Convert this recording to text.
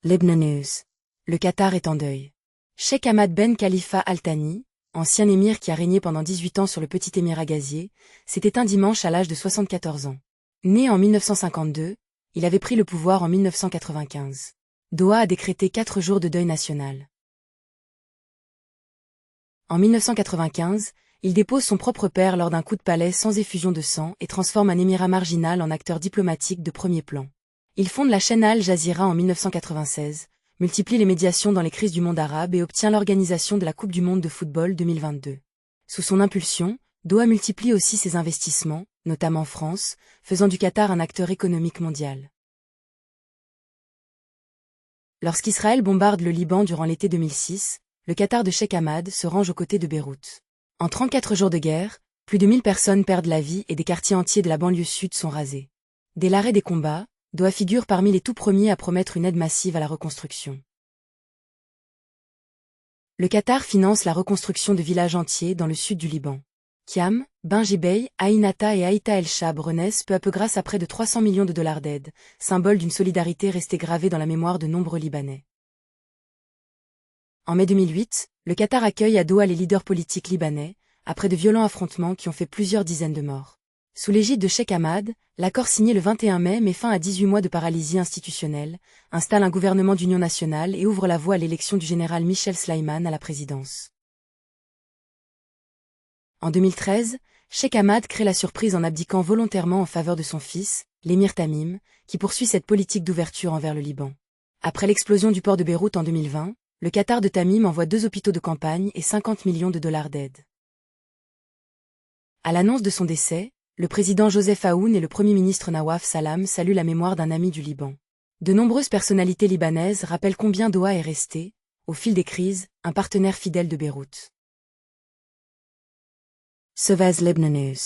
Lebanon News. Le Qatar est en deuil. Cheikh Hamad Ben Khalifa Al Thani, ancien émir qui a régné pendant 18 ans sur le petit émirat gazier, s'est éteint dimanche à l'âge de 74 ans. Né en 1952, il avait pris le pouvoir en 1995. Doha a décrété 4 jours de deuil national. En 1995, il dépose son propre père lors d'un coup de palais sans effusion de sang et transforme un émirat marginal en acteur diplomatique de premier plan. Il fonde la chaîne Al Jazeera en 1996, multiplie les médiations dans les crises du monde arabe et obtient l'organisation de la Coupe du monde de football 2022. Sous son impulsion, Doha multiplie aussi ses investissements, notamment en France, faisant du Qatar un acteur économique mondial. Lorsqu'Israël bombarde le Liban durant l'été 2006, le Qatar de Cheikh Hamad se range aux côtés de Beyrouth. En 34 jours de guerre, plus de 1000 personnes perdent la vie et des quartiers entiers de la banlieue sud sont rasés. Dès l'arrêt des combats, Doha figure parmi les tout premiers à promettre une aide massive à la reconstruction. Le Qatar finance la reconstruction de villages entiers dans le sud du Liban. Khiam, Ben Jbeil, Ain Atta et Haïta El Chab renaissent peu à peu grâce à près de 300 millions de dollars d'aide, symbole d'une solidarité restée gravée dans la mémoire de nombreux Libanais. En mai 2008, le Qatar accueille à Doha les leaders politiques libanais, après de violents affrontements qui ont fait plusieurs dizaines de morts. Sous l'égide de Cheikh Hamad, l'accord signé le 21 mai met fin à 18 mois de paralysie institutionnelle, installe un gouvernement d'union nationale et ouvre la voie à l'élection du général Michel Sleiman à la présidence. En 2013, Cheikh Hamad crée la surprise en abdiquant volontairement en faveur de son fils, l'émir Tamim, qui poursuit cette politique d'ouverture envers le Liban. Après l'explosion du port de Beyrouth en 2020, le Qatar de Tamim envoie 2 hôpitaux de campagne et 50 millions de dollars d'aide. À l'annonce de son décès, le président Joseph Aoun et le premier ministre Nawaf Salam saluent la mémoire d'un ami du Liban. De nombreuses personnalités libanaises rappellent combien Doha est resté, au fil des crises, un partenaire fidèle de Beyrouth. Lebanon News.